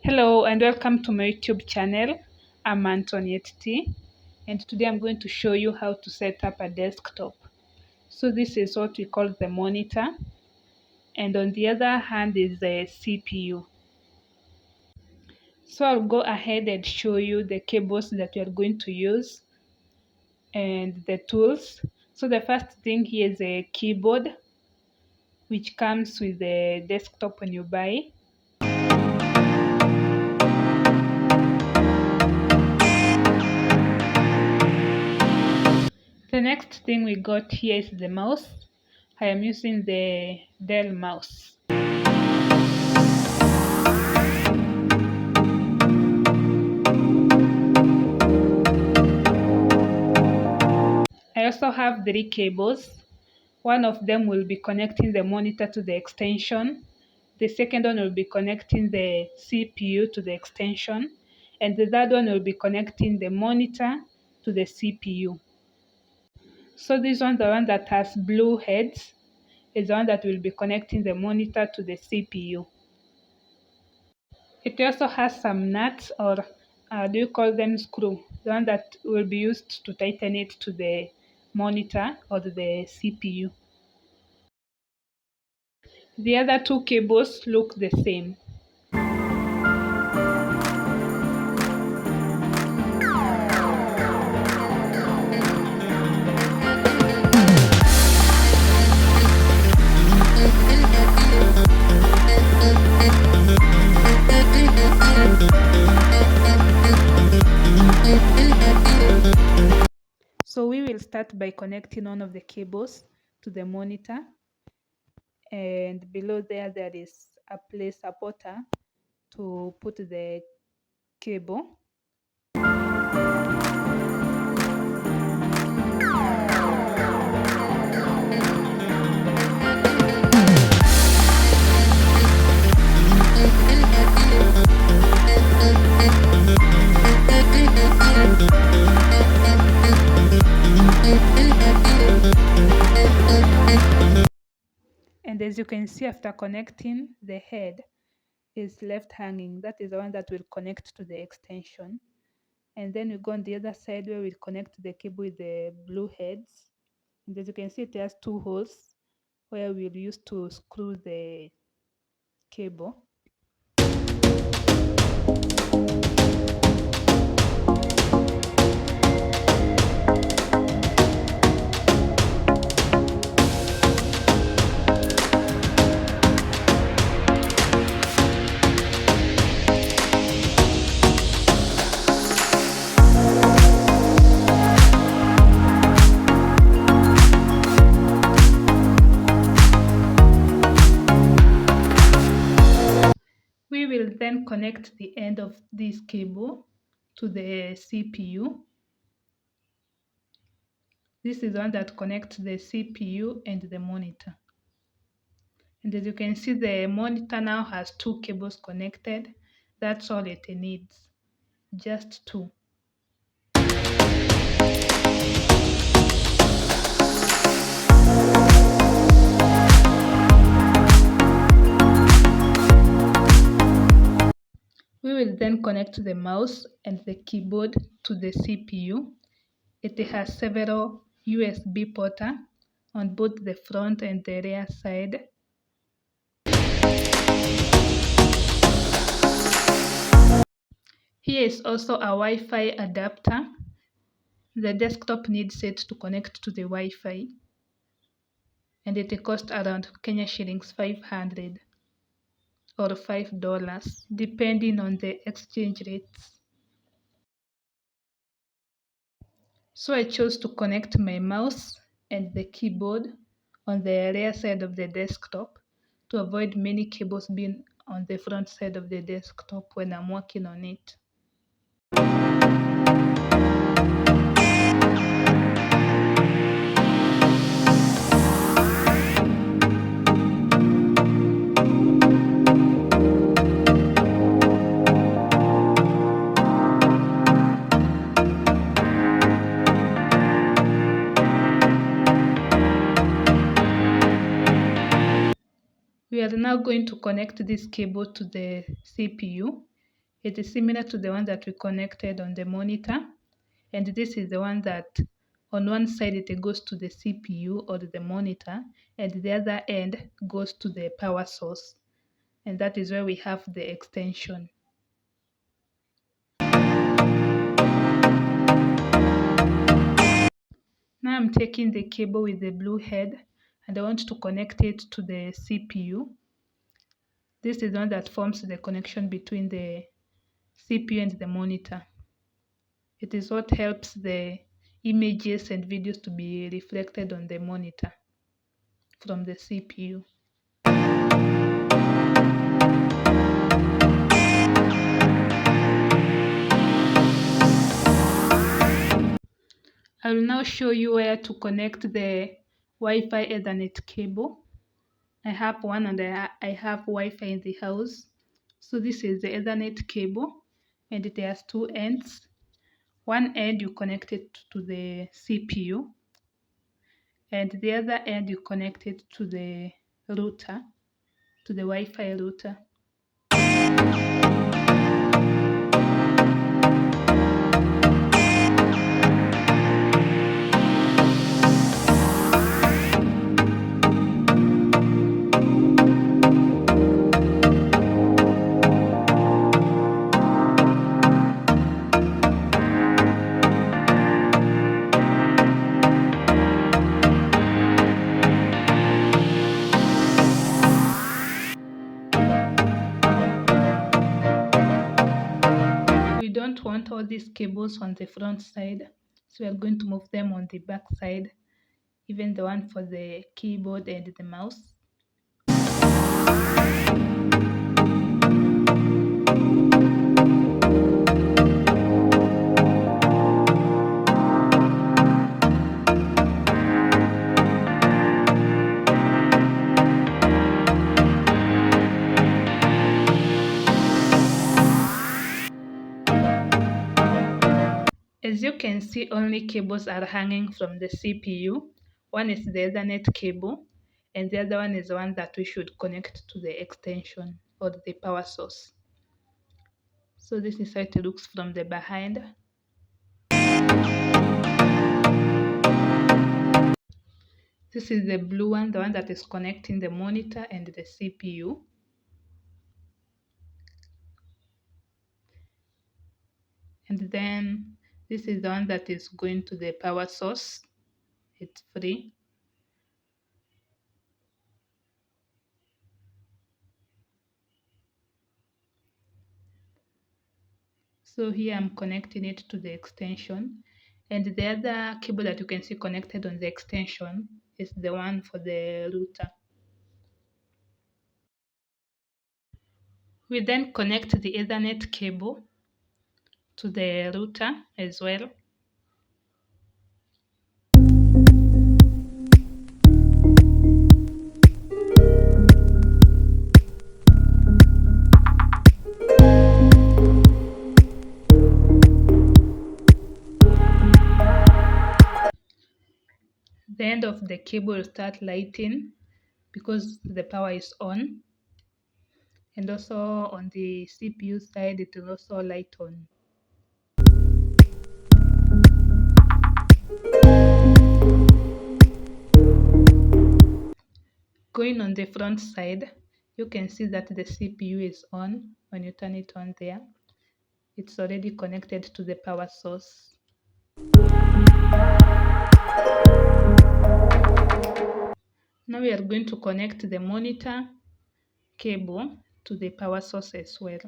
Hello and welcome to my YouTube channel. I'm AntonietteTee, and today I'm going to show you how to set up a desktop. So this is what we call the monitor, and on the other hand is the CPU. So I'll go ahead and show you the cables that we are going to use and the tools. So the first thing here is a keyboard, which comes with the desktop when you buy. The next thing we got here is the mouse. I am using the Dell mouse. I also have 3 cables. One of them will be connecting the monitor to the extension. The second one will be connecting the CPU to the extension. And the third one will be connecting the monitor to the CPU. So this one, the one that has blue heads, is the one that will be connecting the monitor to the CPU. It also has some nuts, or do you call them screw? The one that will be used to tighten it to the monitor or the CPU. The other 2 cables look the same. So we will start by connecting one of the cables to the monitor, and below there is a place supporter to put the cable. And as you can see, after connecting, the head is left hanging. That is the one that will connect to the extension. And then we go on the other side where we'll connect the cable with the blue heads. And as you can see, it has 2 holes where we'll use to screw the cable. We will then connect the end of this cable to the CPU. This is the one that connects the CPU and the monitor. And as you can see, the monitor now has 2 cables connected. That's all it needs, just 2. We will then connect the mouse and the keyboard to the CPU. It has several USB ports on both the front and the rear side. Here is also a Wi-Fi adapter. The desktop needs it to connect to the Wi-Fi, and it costs around Kenya shillings 500 or $5 depending on the exchange rates. So I chose to connect my mouse and the keyboard on the rear side of the desktop to avoid many cables being on the front side of the desktop when I'm working on it. We are now going to connect this cable to the CPU. It is similar to the one that we connected on the monitor, and this is the one that on one side it goes to the CPU or the monitor, and the other end goes to the power source, and that is where we have the extension. Now I'm taking the cable with the blue head and I want to connect it to the CPU. This is the one that forms the connection between the CPU and the monitor. It is what helps the images and videos to be reflected on the monitor from the CPU. I will now show you where to connect the Wi-Fi Ethernet cable. I have one and I have Wi-Fi in the house. So this is the Ethernet cable and it has two ends. One end you connect it to the CPU and the other end you connect it to the router, to the Wi-Fi router. We don't want all these cables on the front side, so we are going to move them on the back side, even the one for the keyboard and the mouse. As you can see, only cables are hanging from the CPU. One is the Ethernet cable, and the other one is the one that we should connect to the extension or the power source. So this is how it looks from the behind. This is the blue one, the one that is connecting the monitor and the CPU. And then this is the one that is going to the power source. It's free. So here I'm connecting it to the extension. And the other cable that you can see connected on the extension is the one for the router. We then connect the Ethernet cable to the router as well. The end of the cable will start lighting because the power is on. And also on the CPU side, it will also light on. Going on the front side, you can see that the CPU is on when you turn it on there. It's already connected to the power source. Now we are going to connect the monitor cable to the power source as well.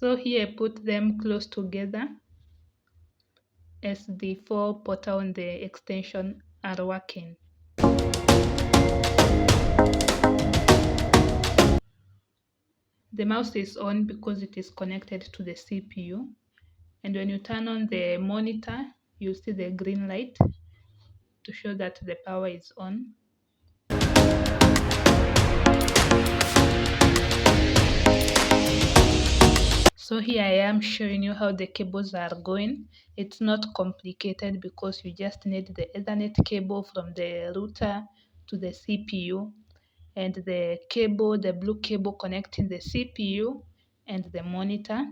So here I put them close together as the four ports on the extension are working. The mouse is on because it is connected to the CPU, and when you turn on the monitor, you see the green light to show that the power is on. So here I am showing you how the cables are going. It's not complicated because you just need the Ethernet cable from the router to the CPU, and the cable, the blue cable connecting the CPU and the monitor.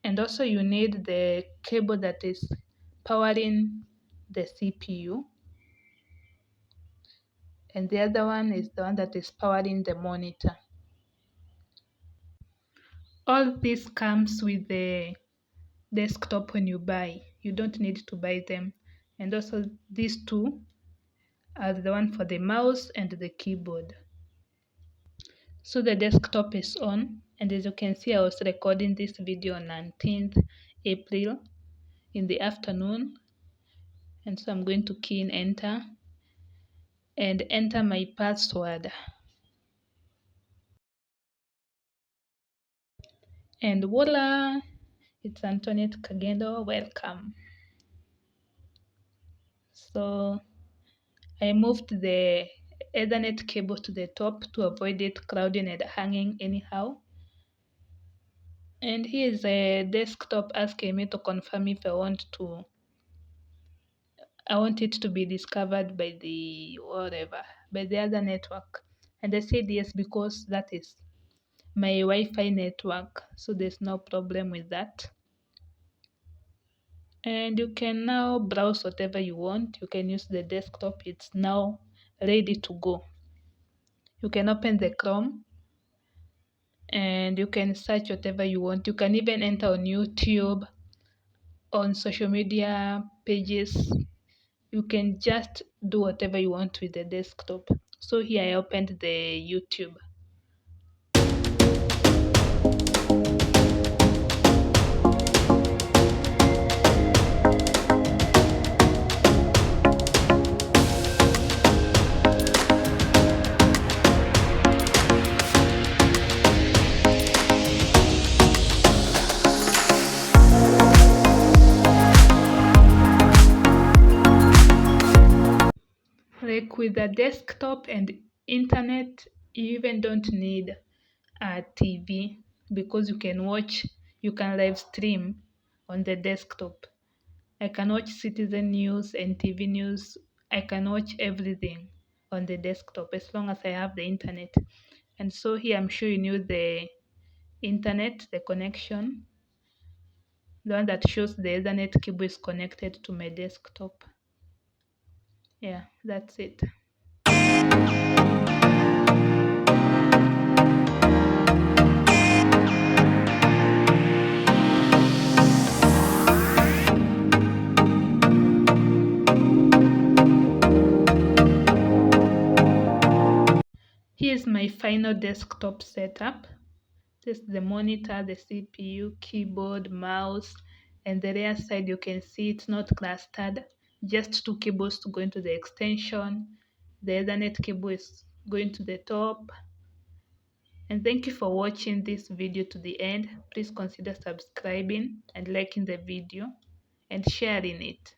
And also you need the cable that is powering the CPU, and the other one is the one that is powering the monitor. All this comes with the desktop when you buy. You don't need to buy them. And also these two are the one for the mouse and the keyboard. So the desktop is on, and as you can see I was recording this video on 19th April in the afternoon. And so I'm going to key in enter and enter my password. And voila! It's Antoniette Kagendo. Welcome. So I moved the Ethernet cable to the top to avoid it crowding and hanging anyhow. And here is a desktop asking me to confirm if I want it to be discovered by the whatever, by the other network. And I said yes because that is my Wi-Fi network, so there's no problem with that. And you can now browse whatever you want. You can use the desktop. It's now ready to go. You can open the Chrome and you can search whatever you want. You can even enter on YouTube, on social media pages. You can just do whatever you want with the desktop. So here I opened the YouTube. Like with the desktop and internet, you even don't need a TV because you can live stream on the desktop. I can watch Citizen News and TV News. I can watch everything on the desktop as long as I have the internet. And so here I'm showing you the internet, the connection, the one that shows the Ethernet cable is connected to my desktop. Yeah, that's it. Here's my final desktop setup. This is the monitor, the CPU, keyboard, mouse, and the rear side you can see it's not clustered. Just two cables to go into the extension. The Ethernet cable is going to the top. And thank you for watching this video to the end. Please consider subscribing and liking the video and sharing it.